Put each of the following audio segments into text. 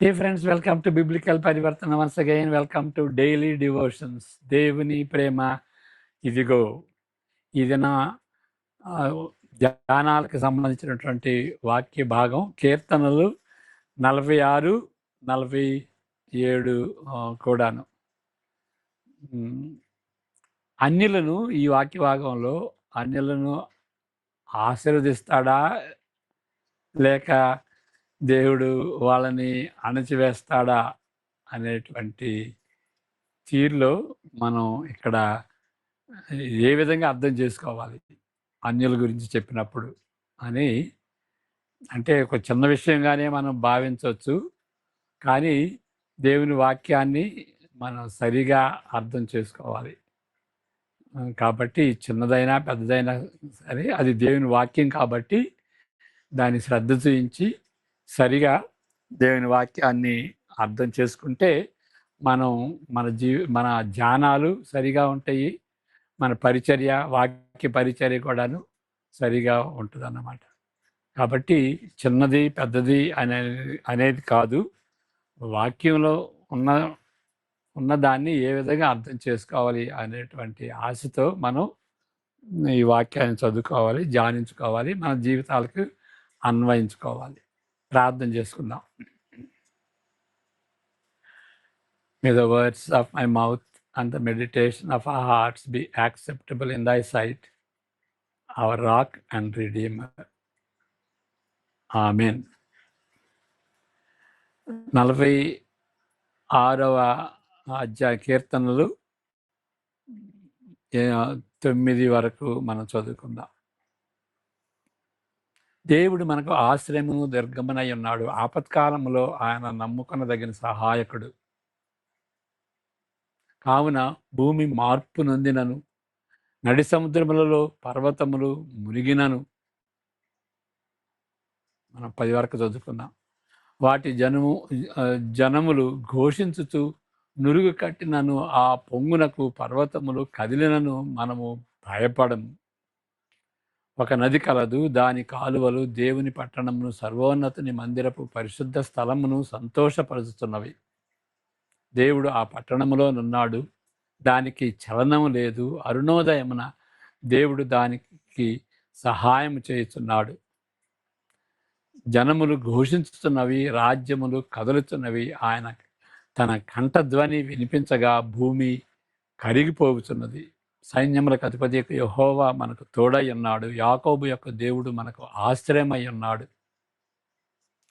Hey friends, welcome to Biblical Parivartana. Once again, welcome to Daily Devotions. దేవుని ప్రేమ ఇదిగో. ఇది నా ధ్యానాలకు సంబంధించినటువంటి వాక్య భాగం కీర్తనలు 46, 47 కూడాను. అన్యులను ఈ వాక్య భాగంలో అన్యులను ఆశీర్వదిస్తాడా లేక దేవుడు వాళ్ళని అణచివేస్తాడా అనేటువంటి తీరులో మనం ఇక్కడ ఏ విధంగా అర్థం చేసుకోవాలి అన్యుల గురించి చెప్పినప్పుడు అని, అంటే ఒక చిన్న విషయంగానే మనం భావించవచ్చు. కానీ దేవుని వాక్యాన్ని మనం సరిగా అర్థం చేసుకోవాలి. కాబట్టి చిన్నదైనా పెద్దదైనా సరే అది దేవుని వాక్యం కాబట్టి దాన్ని శ్రద్ధ చూయించి సరిగా దేవుని వాక్యాన్ని అర్థం చేసుకుంటే మనం మన ధ్యానాలు సరిగా ఉంటాయి, మన పరిచర్య వాక్య పరిచర్య కూడాను సరిగా ఉంటుందన్నమాట. కాబట్టి చిన్నది పెద్దది అనేది కాదు, వాక్యంలో ఉన్నదాన్ని ఏ విధంగా అర్థం చేసుకోవాలి అనేటువంటి ఆశతో మనం ఈ వాక్యాన్ని చదువుకోవాలి, ధ్యానించుకోవాలి, మన జీవితాలకు అన్వయించుకోవాలి. ప్రార్థన చేసుకుందాం. May the words of my mouth and the meditation of our hearts be acceptable in thy sight, our rock and redeemer. Amen. 46వ అధ్యాయ కీర్తనలు 9 వరకు మనం చదువుకుందాం. దేవుడు మనకు ఆశ్రయము దుర్గమునై ఉన్నాడు. ఆపత్కాలములో ఆయన నమ్ముకొనదగిన సహాయకుడు. కావున భూమి మార్పు నొందినను, నడి సముద్రములలో పర్వతములు మునిగినను. మనం 10 వరకు చదువుకుందాం. వాటి జనములు ఘోషించుచు నురుగు కట్టినను, ఆ పొంగునకు పర్వతములు కదిలినను మనము భయపడము. ఒక నది కలదు, దాని కాలువలు దేవుని పట్టణమును, సర్వోన్నతుని మందిరపు పరిశుద్ధ స్థలమును సంతోషపరుచుతున్నవి. దేవుడు ఆ పట్టణములో నున్నాడు, దానికి చలనము లేదు. అరుణోదయమున దేవుడు దానికి సహాయం చేయుచున్నాడు. జనములు ఘోషించుతున్నవి, రాజ్యములు కదులుతున్నవి. ఆయన తన కంఠధ్వని వినిపించగా భూమి కరిగిపోతున్నది. సైన్యములకు అధిపతి యెహోవా మనకు తోడై ఉన్నాడు. యాకోబు యొక్క దేవుడు మనకు ఆశ్రయమై ఉన్నాడు.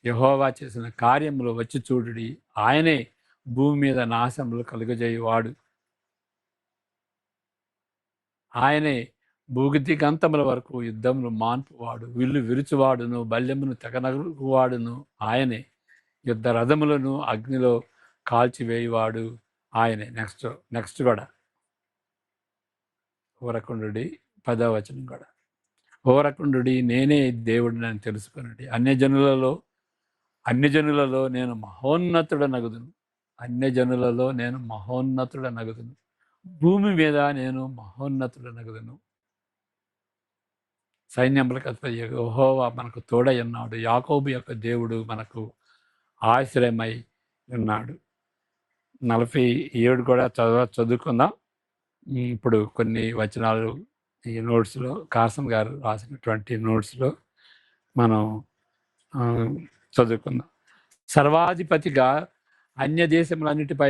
యెహోవా చేసిన కార్యములు వచ్చి చూడుడి. ఆయనే భూమి మీద నాశములు కలుగజేయువాడు. ఆయనే భూదిగంతముల వరకు యుద్ధములు మాన్పువాడు. విల్లు విరుచువాడును, బల్యమును తెగనగువాడును ఆయనే. యుద్ధ రథములను అగ్నిలో కాల్చివేయువాడు ఆయనే. నెక్స్ట్ కూడా ఓరకుండుడి 10వ వచనం కూడా. ఓరకుండుడి, నేనే దేవుడు నన్ను తెలుసుకున్నది. అన్యజనులలో నేను మహోన్నతుడనగుదును. అన్యజనులలో నేను మహోన్నతుడనగుదును. భూమి మీద నేను మహోన్నతుడనగుదును. సైన్యములకు అధిపతి యెహోవా మనకు తోడై ఉన్నాడు. యాకోబు యొక్క దేవుడు మనకు ఆశ్రయమై ఉన్నాడు. 47 కూడా చదువుకుందాం. ఇప్పుడు కొన్ని వచనాలు ఈ నోట్స్లో, కాసం గారు రాసినటువంటి నోట్స్లో మనం చదువుకుందాం. సర్వాధిపతిగా అన్య దేశములన్నిటిపై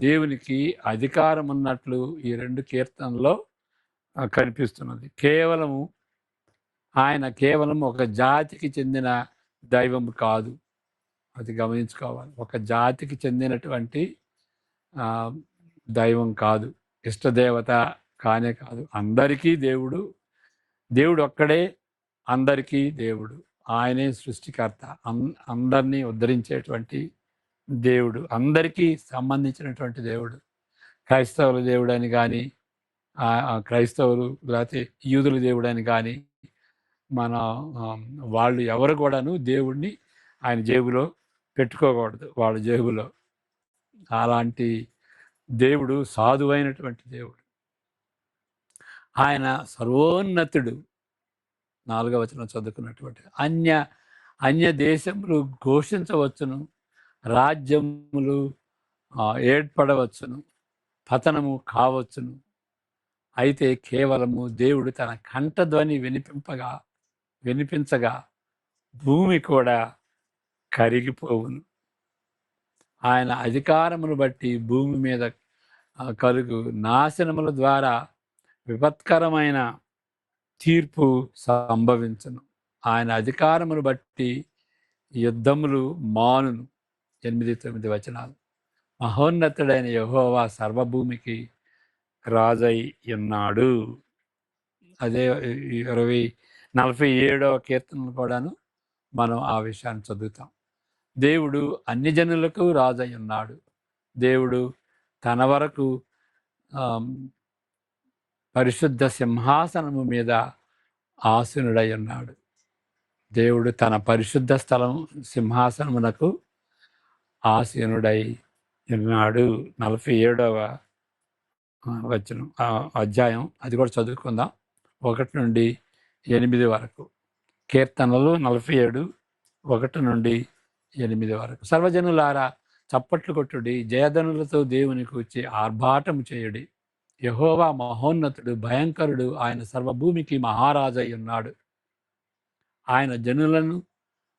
దేవునికి అధికారం ఉన్నట్లు ఈ 2 కీర్తనలో కనిపిస్తున్నది. ఆయన కేవలం ఒక జాతికి చెందిన దైవం కాదు, అది గమనించుకోవాలి. ఒక జాతికి చెందినటువంటి దైవం కాదు, ఇష్టదేవత కానే కాదు. అందరికీ దేవుడు ఒక్కడే, అందరికీ దేవుడు. ఆయనే సృష్టికర్త, అందరినీ ఉద్ధరించేటువంటి దేవుడు, అందరికీ సంబంధించినటువంటి దేవుడు. క్రైస్తవుల దేవుడు అని కానీ, క్రైస్తవులు లేకపోతే యూదుల దేవుడు అని కానీ, వాళ్ళు ఎవరు కూడాను దేవుడిని ఆయన జేబులో పెట్టుకోకూడదు. వాళ్ళ జేబులో అలాంటి దేవుడు సాధువైనటువంటి దేవుడు. ఆయన సర్వోన్నతుడు. 4వ వచనం చదువుకున్నటువంటి అన్య దేశములు ఘోషించవచ్చును, రాజ్యములు ఏర్పడవచ్చును, పతనము కావచ్చును. అయితే కేవలము దేవుడు తన కంఠధ్వని వినిపించగా భూమి కూడా కరిగిపోవును. ఆయన అధికారమును బట్టి భూమి మీద కలుగు నాశనముల ద్వారా విపత్కరమైన తీర్పు సంభవించును. ఆయన అధికారమును బట్టి యుద్ధములు మానును. 8-9 వచనాలు. మహోన్నతుడైన యెహోవా సర్వభూమికి రాజై ఉన్నాడు. అదే 47వ కీర్తనలు కూడాను మనం ఆ విషయాన్ని చదువుతాం. దేవుడు అన్ని జనులకు రాజై ఉన్నాడు. దేవుడు తన వరకు పరిశుద్ధ సింహాసనము మీద ఆసీనుడై ఉన్నాడు. దేవుడు తన పరిశుద్ధ స్థలం సింహాసనమునకు ఆసీనుడై ఉన్నాడు. 47వ వచనం అధ్యాయం, అది కూడా చదువుకుందాం. 1-8 వరకు. కీర్తనలు 47, 1-8 వరకు. సర్వజనులారా చప్పట్లు కొట్టుడి, జయధనులతో దేవుని కూర్చి ఆర్భాటము చేయుడి. యెహోవా మహోన్నతుడు, భయంకరుడు, ఆయన సర్వభూమికి మహారాజై ఉన్నాడు. ఆయన జనులను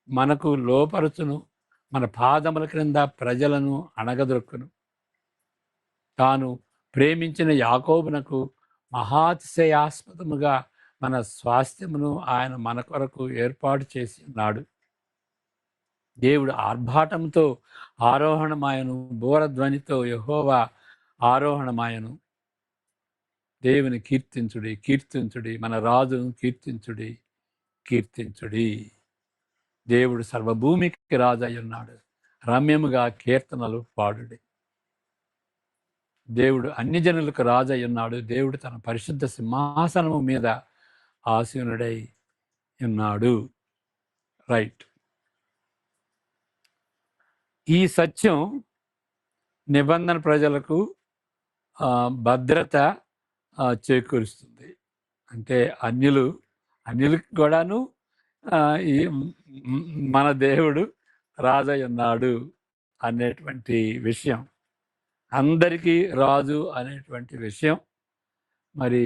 మనకు లోపరుచును, మన పాదముల క్రింద ప్రజలను అణగదొక్కును. తాను ప్రేమించిన యాకోబునకు మహాతిశయాస్పదముగా మన స్వాస్థ్యమును ఆయన మన కొరకు ఏర్పాటు చేసి ఉన్నాడు. దేవుడు ఆర్భాటంతో ఆరోహణమాయను, బూరధ్వనితో యెహోవా ఆరోహణమాయను. దేవుని కీర్తించుడి, కీర్తించుడి, మన రాజును కీర్తించుడి, కీర్తించుడి. దేవుడు సర్వభూమికి రాజు అయి ఉన్నాడు. రమ్యముగా కీర్తనలు పాడుడి. దేవుడు అన్ని జనులకు రాజు అయి ఉన్నాడు. దేవుడు తన పరిశుద్ధ సింహాసనము మీద ఆసీనుడై ఉన్నాడు. రైట్. ఈ సత్యం నిబంధన ప్రజలకు భద్రత చేకూరుస్తుంది. అంటే అన్యులకు కూడాను ఈ మన దేవుడు రాజై ఉన్నాడు అనేటువంటి విషయం, అందరికీ రాజు అనేటువంటి విషయం, మరి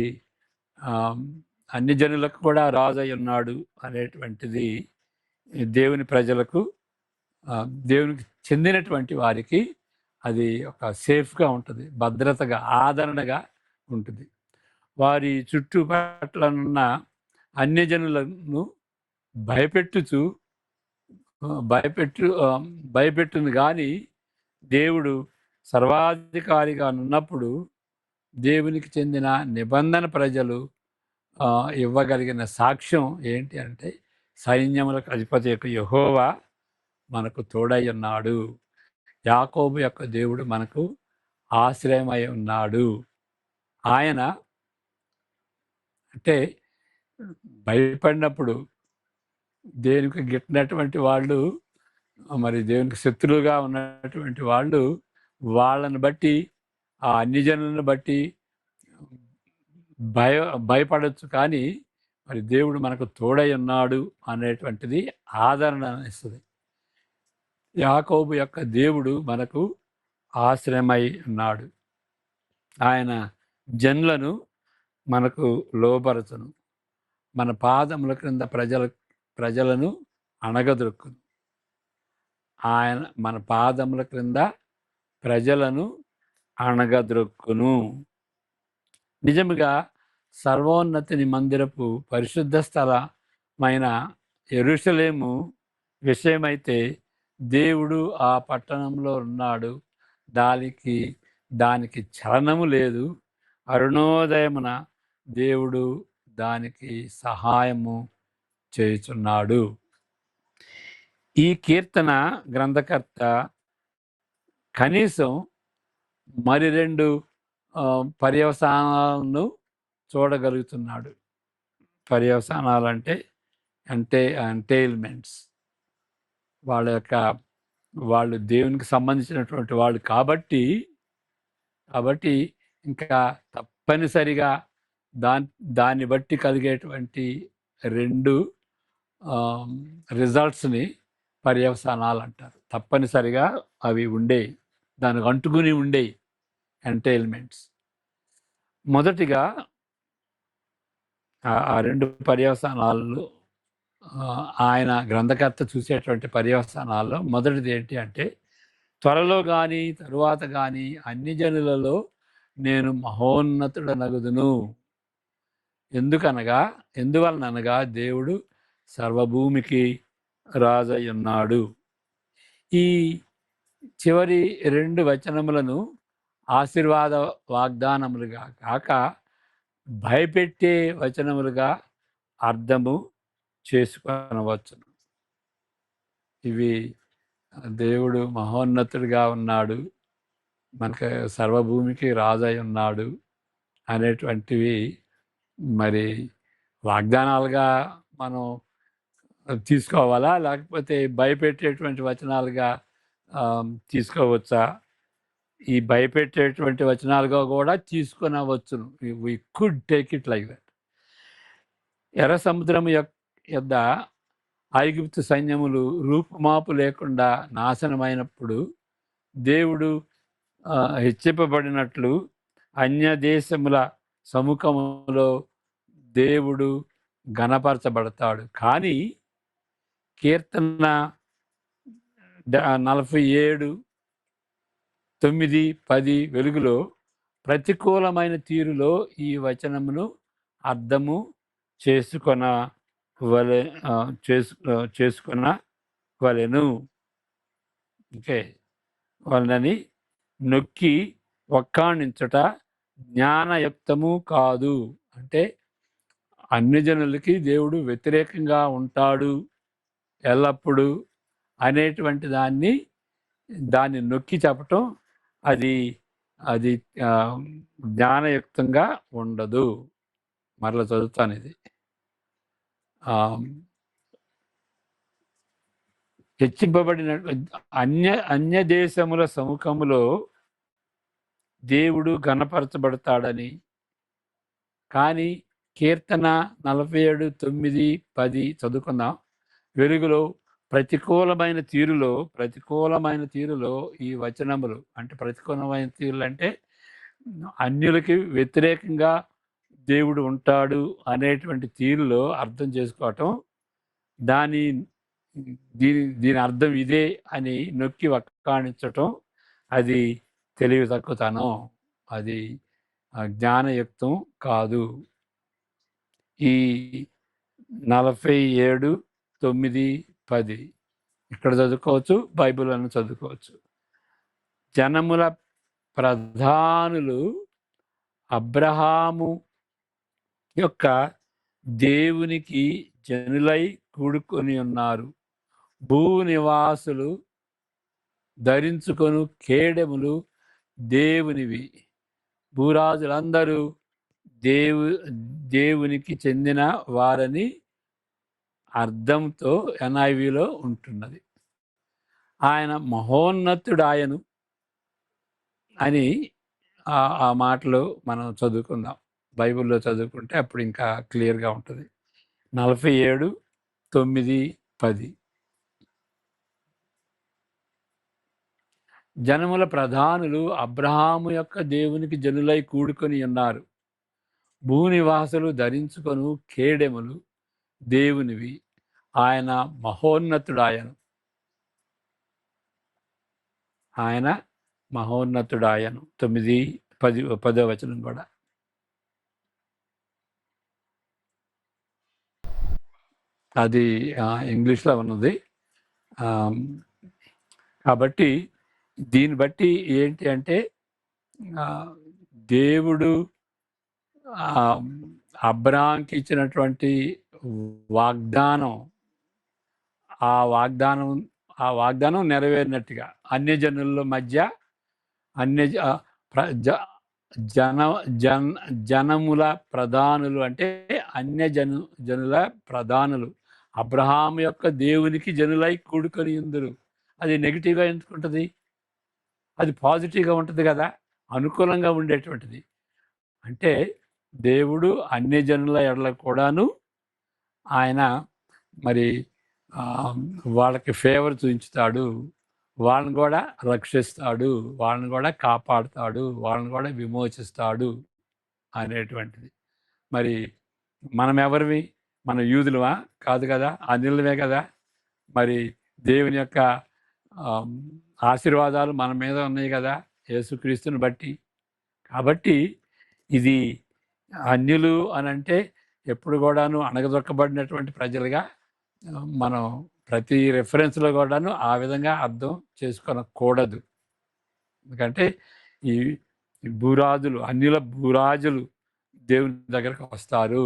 అన్ని జనులకు కూడా రాజై ఉన్నాడు అనేటువంటిది దేవుని ప్రజలకు, దేవునికి చెందినటువంటి వారికి అది ఒక సేఫ్గా ఉంటుంది, భద్రతగా, ఆదరణగా ఉంటుంది. వారి చుట్టుపట్లనున్న అన్యజనులను భయపెట్టును కానీ దేవుడు సర్వాధికారిగా ఉన్నప్పుడు దేవునికి చెందిన నిబంధన ప్రజలు ఇవ్వగలిగిన సాక్ష్యం ఏంటి అంటే, సైన్యములకు అధిపతి యొక్క యెహోవా మనకు తోడై ఉన్నాడు. యాకోబు యొక్క దేవుడు మనకు ఆశ్రయమై ఉన్నాడు. ఆయన అంటే భయపడినప్పుడు దేవునికి గిట్టినటువంటి వాళ్ళు, మరి దేవునికి శత్రువుగా ఉన్నటువంటి వాళ్ళు, వాళ్ళని బట్టి, ఆ అన్ని జనులను బట్టి భయపడచ్చు, కానీ మరి దేవుడు మనకు తోడై ఉన్నాడు అనేటువంటిది ఆదరణ ఇస్తుంది. యాకోబు యొక్క దేవుడు మనకు ఆశ్రయమై ఉన్నాడు. ఆయన జనులను మనకు లోబరచును, మన పాదముల క్రింద ప్రజలను అణగదొక్కును. ఆయన మన పాదముల క్రింద ప్రజలను అణగద్రొక్కును. నిజముగా సర్వోన్నతిని మందిరపు పరిశుద్ధ స్థలమైన యెరూషలేము విషయమైతే దేవుడు ఆ పట్టణంలో ఉన్నాడు, దానికి చలనము లేదు. అరుణోదయమున దేవుడు దానికి సహాయము చేయుచున్నాడు. ఈ కీర్తన గ్రంథకర్త కనీసం మరి 2 పర్యవసానాలను చూడగలుగుతున్నాడు. పర్యవసానాలంటే ఎంటైల్మెంట్స్. వాళ్ళు దేవునికి సంబంధించినటువంటి వాళ్ళు కాబట్టి ఇంకా తప్పనిసరిగా దాన్ని బట్టి కలిగేటువంటి 2 రిజల్ట్స్ని పర్యవసానాలు అంటారు. తప్పనిసరిగా అవి ఉండేవి, దానికి అంటుకుని ఉండేవి ఎంటైల్మెంట్స్. మొదటిగా ఆ 2 పర్యవసానాలు ఆయన గ్రంథకర్త చూసేటువంటి పర్యవసానాల్లో మొదటిది ఏంటి అంటే, త్వరలో కానీ తరువాత కానీ అన్ని జనులలో నేను మహోన్నతుడనగుదును. ఎందువలననగా దేవుడు సర్వభూమికి రాజయ్యున్నాడు. ఈ చివరి 2 వచనములను ఆశీర్వాద వాగ్దానములుగా కాక భయపెట్టే వచనములుగా అర్థము చేసుకొనవచ్చును. ఇవి దేవుడు మహోన్నతుడిగా ఉన్నాడు, మనకు సర్వభూమికి రాజై ఉన్నాడు అనేటువంటివి మరి వాగ్దానాలుగా మనం తీసుకోవాలా, లేకపోతే భయపెట్టేటువంటి వచనాలుగా తీసుకోవచ్చా? ఈ భయపెట్టేటువంటి వచనాలుగా కూడా తీసుకొనవచ్చును. We could take it like that. ఎర్ర సముద్రం యొద్ద ఐగుప్తు సైన్యములు రూపుమాపు లేకుండా నాశనమైనప్పుడు దేవుడు హెచ్చింపబడినట్లు అన్య దేశముల సముఖములో దేవుడు ఘనపరచబడతాడు. కానీ కీర్తన 47, 9, 10 వెలుగులో ప్రతికూలమైన తీరులో ఈ వచనమును అర్థము చేసుకొనవలెను. ఓకే, వాళ్ళని నొక్కి వక్కాణించుట జ్ఞానయుక్తము కాదు. అంటే అన్ని జనులకి దేవుడు వ్యతిరేకంగా ఉంటాడు ఎల్లప్పుడూ అనేటువంటి దాన్ని నొక్కి చెప్పటం అది జ్ఞానయుక్తంగా ఉండదు. మరలా చదువుతాను ఇది. హెచ్చింపబడిన అన్య దేశముల సముఖములో దేవుడు ఘనపరచబడతాడని. కానీ కీర్తన 47, 9, 10 చదువుకుందాం. వెలుగులో ప్రతికూలమైన తీరులో ఈ వచనములు, అంటే ప్రతికూలమైన తీరులు అంటే అన్యులకి వ్యతిరేకంగా దేవుడు ఉంటాడు అనేటువంటి తీరులో అర్థం చేసుకోవటం, దీని అర్థం ఇదే అని నొక్కి వక్కాణించటం అది తెలివి తక్కువతనం, అది జ్ఞానయుక్తం కాదు. ఈ 47, 9, 10 ఇక్కడ చదువుకోవచ్చు, బైబిల్ అని చదువుకోవచ్చు. జనముల ప్రధానులు అబ్రహాము యొక్క దేవునికి జనులై కూడుకొని ఉన్నారు. భూనివాసులు ధరించుకొను కేడెములు దేవునివి. భూరాజులందరూ దేవునికి చెందిన వారని అర్థంతో NIVలో ఉంటున్నది. ఆయన మహోన్నతుడాయను అని ఆ మాటలు మనం చదువుకుందాం. బైబిల్లో చదువుకుంటే అప్పుడు ఇంకా క్లియర్గా ఉంటుంది. 47, 9, 10 జనముల ప్రధానులు అబ్రహాము యొక్క దేవునికి జనులై కూడుకొని ఉన్నారు. భూనివాసులు ధరించుకొను కేడెములు దేవునివి. ఆయన మహోన్నతుడాయను. 9, 10 వచనం కూడా. అది ఇంగ్లీష్లో ఉన్నది. కాబట్టి దీన్ని బట్టి ఏంటి అంటే దేవుడు అబ్రహాంకి ఇచ్చినటువంటి వాగ్దానం, ఆ వాగ్దానం నెరవేరినట్టుగా అన్యజనుల మధ్య జనముల ప్రధానులు అంటే జనుల ప్రధానులు అబ్రహాము యొక్క దేవునికి జనులై కూడుకొని ఉందరు. అది నెగిటివ్గా ఎందుకుంటుంది? అది పాజిటివ్గా ఉంటుంది కదా, అనుకూలంగా ఉండేటువంటిది. అంటే దేవుడు అన్యజనుల ఎడల కూడాను ఆయన మరి వాళ్ళకి ఫేవర్ చూపించుతాడు, వాళ్ళని కూడా రక్షిస్తాడు, వాళ్ళని కూడా కాపాడుతాడు, వాళ్ళని కూడా విమోచిస్తాడు అనేటువంటిది. మరి మనం ఎవరివి? మన యూదులమా? కాదు కదా, అన్యులమే కదా. మరి దేవుని యొక్క ఆశీర్వాదాలు మన మీద ఉన్నాయి కదా యేసుక్రీస్తుని బట్టి. కాబట్టి ఇది అన్యులు అని అంటే ఎప్పుడు కూడాను అణగదొక్కబడినటువంటి ప్రజలుగా మనం ప్రతి రెఫరెన్స్లో కూడాను ఆ విధంగా అర్థం చేసుకోనకూడదు. ఎందుకంటే ఈ భూరాజులు, అన్యుల భూరాజులు దేవుని దగ్గరకు వస్తారు.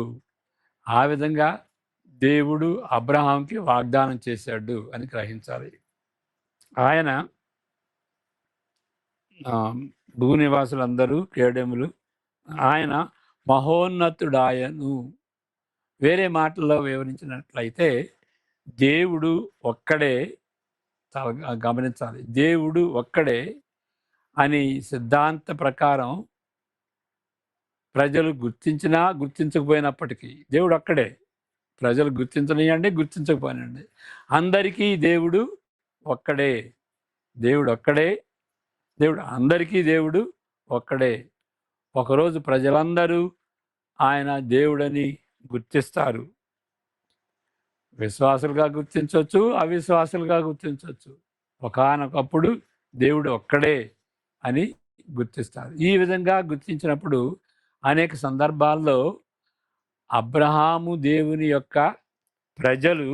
ఆ విధంగా దేవుడు అబ్రహాంకి వాగ్దానం చేశాడు అని గ్రహించాలి. ఆయన భూనివాసులందరూ కేడెములు, ఆయన మహోన్నతుడాయను. వేరే మాటల్లో వివరించినట్లయితే దేవుడు ఒక్కడే, గమనించాలి, దేవుడు ఒక్కడే అని సిద్ధాంత ప్రకారం ప్రజలు గుర్తించినా గుర్తించకపోయినప్పటికీ దేవుడు ఒక్కడే. ప్రజలు గుర్తించనియండి, గుర్తించకపోయినండి, అందరికీ దేవుడు ఒక్కడే. దేవుడు ఒక్కడే, దేవుడు అందరికీ దేవుడు ఒక్కడే. ఒకరోజు ప్రజలందరూ ఆయన దేవుడని గుర్తిస్తారు. విశ్వాసులుగా గుర్తించవచ్చు, అవిశ్వాసులుగా గుర్తించవచ్చు. ఒకానొకప్పుడు దేవుడు ఒక్కడే అని గుర్తిస్తారు. ఈ విధంగా గుర్తించినప్పుడు అనేక సందర్భాల్లో అబ్రహాము దేవుని యొక్క ప్రజలు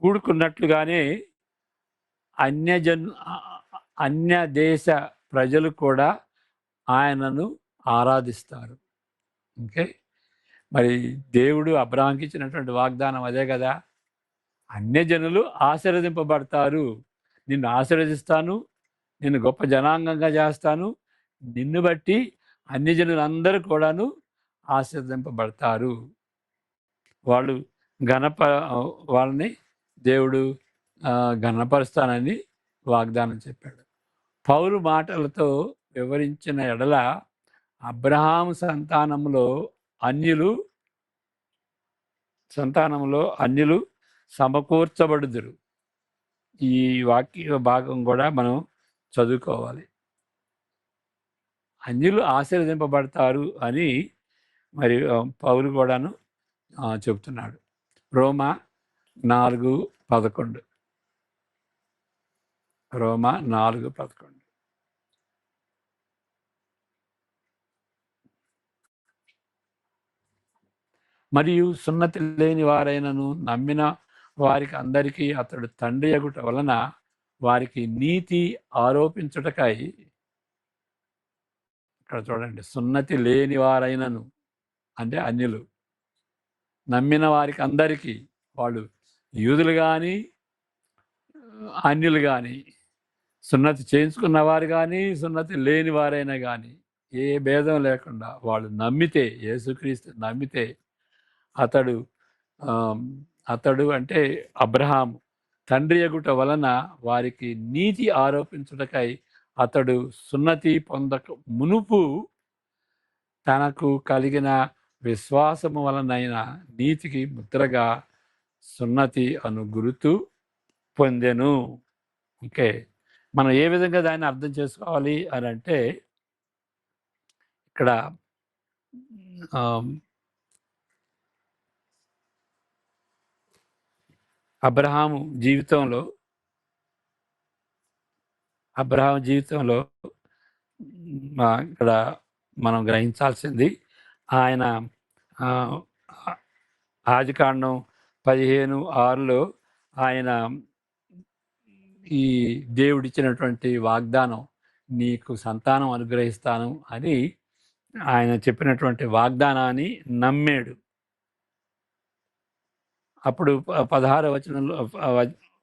కూడుకున్నట్లుగానే అన్య దేశ ప్రజలు కూడా ఆయనను ఆరాధిస్తారు. ఓకే, మరి దేవుడు అబ్రహాంకి ఇచ్చినటువంటి వాగ్దానం అదే కదా, అన్యజనులు ఆశీర్వదింపబడతారు, నిన్ను ఆశీర్వదిస్తాను, నిన్ను గొప్ప జనాంగంగా చేస్తాను, నిన్ను బట్టి అన్యజనులందరూ కూడాను ఆశీర్వదింపబడతారు. వాళ్ళు వాళ్ళని దేవుడు ఘనపరుస్తానని వాగ్దానం చెప్పాడు. పౌలు మాటలతో వివరించిన ఎడల అబ్రహాము సంతానంలో అన్యులు సమకూర్చబడుదురు. ఈ వాక్య భాగం కూడా మనం చదువుకోవాలి. అన్యులు ఆశీర్వదింపబడతారు అని మరి పౌలు కూడాను చెబుతున్నాడు. రోమా 4:11. రోమా 4:11. మరియు సున్నతి లేని వారైనను నమ్మిన వారికి అందరికీ అతడు తండ్రి అగుట వలన వారికి నీతి ఆరోపించుటకై, ఇక్కడ చూడండి, సున్నతి లేని వారైనను అంటే అన్యులు, నమ్మిన వారికి అందరికీ, వాళ్ళు యూదులు కానీ అన్యులు కానీ, సున్నతి చేయించుకున్న వారు కానీ సున్నతి లేని వారైనా కానీ, ఏ భేదం లేకుండా వాళ్ళు నమ్మితే, యేసుక్రీస్తు నమ్మితే అతడు అంటే అబ్రహాము తండ్రి అగుట వలన వారికి నీతి ఆరోపించుటకై అతడు సున్నతి పొందక మునుపు తనకు కలిగిన విశ్వాసము వలనైన నీతికి ముద్రగా సున్నతి అను గుర్తు పొందెను. ఓకే, మనం ఏ విధంగా దాన్ని అర్థం చేసుకోవాలి అని అంటే, ఇక్కడ అబ్రహాము జీవితంలో ఇక్కడ మనం గ్రహించాల్సింది, ఆయన ఆదికాండం 15:6లో ఆయన ఈ దేవుడిచ్చినటువంటి వాగ్దానం, నీకు సంతానం అనుగ్రహిస్తాను అని ఆయన చెప్పినటువంటి వాగ్దానాన్ని నమ్మాడు. అప్పుడు 16వ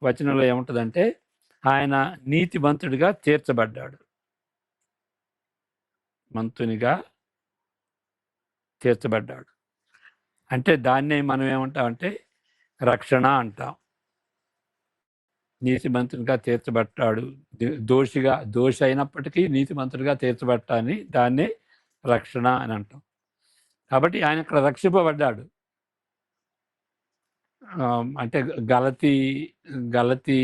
వచనంలో ఏముంటుందంటే, ఆయన నీతిమంతుడిగా తీర్చబడ్డాడు, మంతునిగా తీర్చబడ్డాడు. అంటే దాన్నే మనం ఏమంటామంటే రక్షణ అంటాం. నీతిమంతునిగా తీర్చబడ్డాడు, దోషి అయినప్పటికీ నీతిమంతుడిగా తీర్చబట్టాన్ని దాన్నే రక్షణ అని అంటాం. కాబట్టి ఆయన ఇక్కడ రక్షింపబడ్డాడు. అంటే గలతీ గలతీ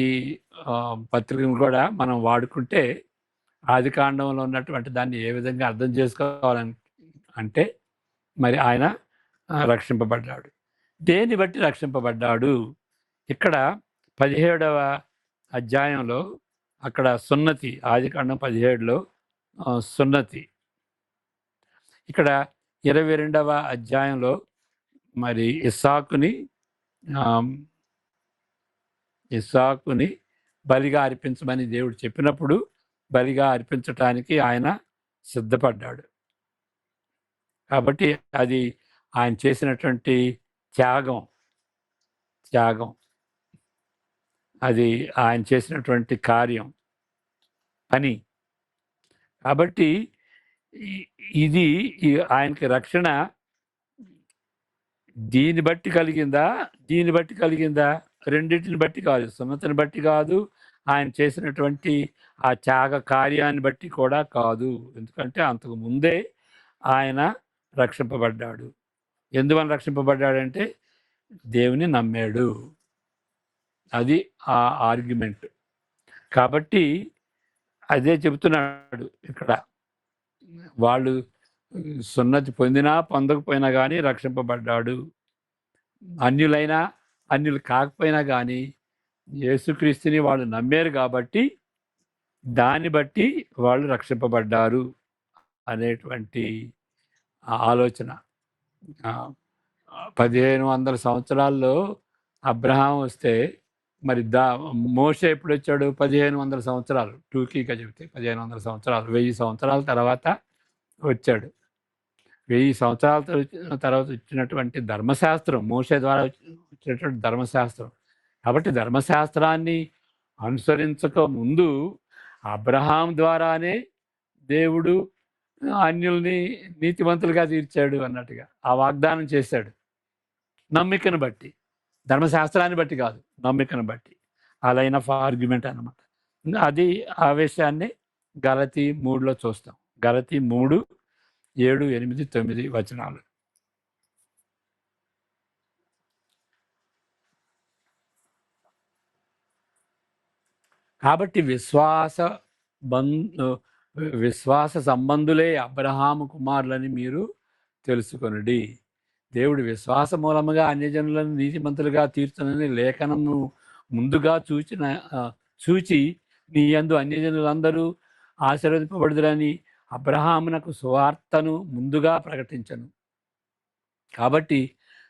పత్రికను కూడా మనం వాడుకుంటే ఆది కాండంలో ఉన్నటువంటి దాన్ని ఏ విధంగా అర్థం చేసుకోవాలని అంటే మరి ఆయన రక్షింపబడ్డాడు. దేన్ని బట్టి రక్షింపబడ్డాడు? ఇక్కడ 17వ అధ్యాయంలో అక్కడ సున్నతి, ఆదికాండం 17లో సున్నతి. ఇక్కడ 22వ అధ్యాయంలో మరి ఇస్సాకుని బలిగా అర్పించమని దేవుడు చెప్పినప్పుడు బలిగా అర్పించటానికి ఆయన సిద్ధపడ్డాడు. కాబట్టి అది ఆయన చేసినటువంటి త్యాగం అది ఆయన చేసినటువంటి కార్యం అని. కాబట్టి ఇది ఆయనకి రక్షణ దీన్ని బట్టి కలిగిందా? రెండింటిని బట్టి కాదు, సున్నతిని బట్టి కాదు, ఆయన చేసినటువంటి ఆ త్యాగ కార్యాన్ని బట్టి కూడా కాదు. ఎందుకంటే అంతకు ముందే ఆయన రక్షింపబడ్డాడు. ఎందువల్ల రక్షింపబడ్డాడంటే దేవుని నమ్మాడు. అది ఆ ఆర్గ్యుమెంట్. కాబట్టి అదే చెబుతున్నాడు ఇక్కడ. వాళ్ళు సున్నతి పొందినా పొందకపోయినా కానీ రక్షింపబడ్డాడు. అన్యులు కాకపోయినా కానీ యేసుక్రీస్తుని వాళ్ళు నమ్మారు కాబట్టి దాన్ని బట్టి వాళ్ళు రక్షింపబడ్డారు అనేటువంటి ఆలోచన. 1500 సంవత్సరాల్లో అబ్రహాం వస్తే మరి మోషే ఎప్పుడు వచ్చాడు? 1500 సంవత్సరాలు, టూకీగా చెబితే 1500 సంవత్సరాలు, 1000 సంవత్సరాల తర్వాత వచ్చాడు. 1000 సంవత్సరాల తర్వాత వచ్చినటువంటి ధర్మశాస్త్రం, మోషే ద్వారా వచ్చినటువంటి ధర్మశాస్త్రం. కాబట్టి ధర్మశాస్త్రాన్ని అనుసరించక ముందు అబ్రహాం ద్వారానే దేవుడు అన్యుల్ని నీతిమంతులుగా తీర్చాడు అన్నట్టుగా ఆ వాగ్దానం చేశాడు. నమ్మికను బట్టి, ధర్మశాస్త్రాన్ని బట్టి కాదు, నమ్మికను బట్టి. ఆ లైన్ ఆఫ్ ఆర్గ్యుమెంట్ అన్నమాట. అది ఆ విషయాన్ని గలతీ 3లో చూస్తాం. గలతీ 3, 7, 8, 9 వచనాలు. కాబట్టి విశ్వాస సంబంధులే అబ్రహాము కుమారులని మీరు తెలుసుకొనుడి. దేవుడు విశ్వాస మూలముగా అన్యజనులను నీతిమంతులుగా తీర్చునని లేఖనము ముందుగా చూచి నీ యందు అన్యజనులందరూ ఆశీర్వదింపబడుదురని అబ్రహామునకు సువార్తను ముందుగా ప్రకటించను. కాబట్టి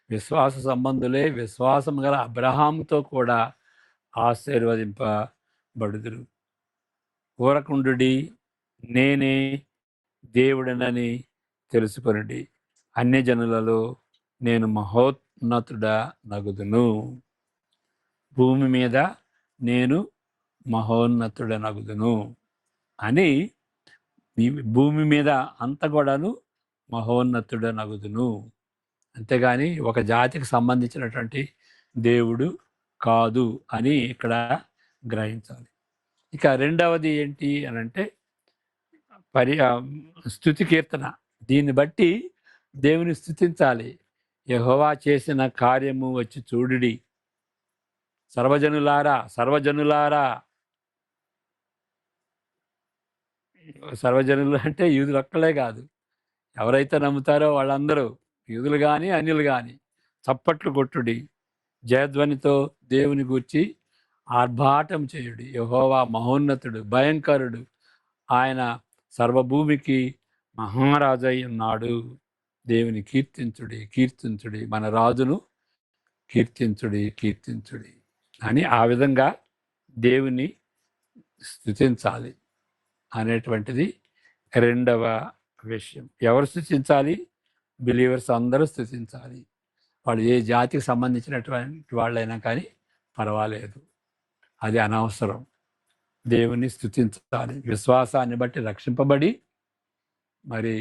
విశ్వాస సంబంధులే విశ్వాసము గల అబ్రహాముతో కూడా ఆశీర్వదింపబడుదురు. ఊరకుండుడి, నేనే దేవుడనని తెలుసుకొనుడి. అన్యజనులలో నేను మహోన్నతుడ నగుదును. భూమి మీద నేను మహోన్నతుడ నగుదును అని, భూమి మీద అంత కూడాను మహోన్నతుడ నగుదును. అంతేగాని ఒక జాతికి సంబంధించినటువంటి దేవుడు కాదు అని ఇక్కడ గ్రహించాలి. ఇక రెండవది ఏంటి అని అంటే స్తుతి కీర్తన. దీన్ని బట్టి దేవుని స్తుతించాలి. యెహోవా చేసిన కార్యము వచ్చి చూడుడి, సర్వజనులారా. సర్వజనులు అంటే యూదులు ఒక్కలే కాదు, ఎవరైతే నమ్ముతారో వాళ్ళందరూ, యూదులు కానీ అన్యులు కానీ, చప్పట్లు కొట్టుడి, జయధ్వనితో దేవుని గూర్చి ఆర్భాటం చేయుడి. యెహోవా మహోన్నతుడు, భయంకరుడు, ఆయన సర్వభూమికి మహారాజై ఉన్నాడు. దేవుని కీర్తించుడి, మన రాజును కీర్తించుడి అని ఆ విధంగా దేవుని స్తుతించాలి అనేటువంటిది రెండవ విషయం. ఎవరు స్తుతించాలి? బిలీవర్స్ అందరూ స్తుతించాలి. వాళ్ళు ఏ జాతికి సంబంధించినటువంటి వాళ్ళైనా కానీ పర్వాలేదు, అది అనవసరం. దేవుని స్తుతించాలి. విశ్వాసాన్ని బట్టి రక్షింపబడి మరి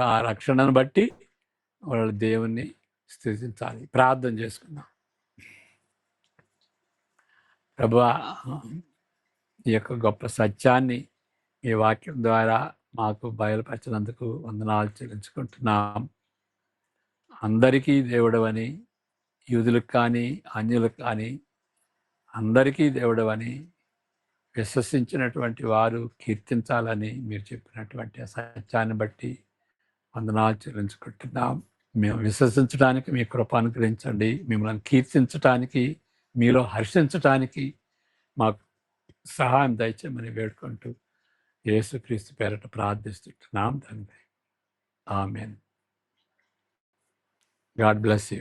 ఆ రక్షణను బట్టి వాళ్ళు దేవుణ్ణి స్తుతించాలి. ప్రార్థన చేసుకుందాం. ప్రభువా, ఈ యొక్క గొప్ప సత్యాన్ని ఈ వాక్యం ద్వారా మాకు బయలుపరిచినందుకు వందనాలు చెల్లించుకుంటున్నాం. అందరికీ దేవుడవని, యూదులకు కానీ అన్యులకు కానీ అందరికీ దేవుడవని విశ్వసించినటువంటి వారు కీర్తించాలని మీరు చెప్పినటువంటి ఆ సత్యాన్ని బట్టి వందనాలు చెల్లించుకుంటున్నాం. మేము విశ్వసించడానికి మీ కృప అనుగ్రహించండి. మిమ్మల్ని కీర్తించటానికి, మీలో హర్షించటానికి మాకు సహాయం దయచేయమని వేడుకుంటూ యేసుక్రీస్తు పేరట ప్రార్థిస్తున్నాం తండ్రి. ఆమేన్. God bless you.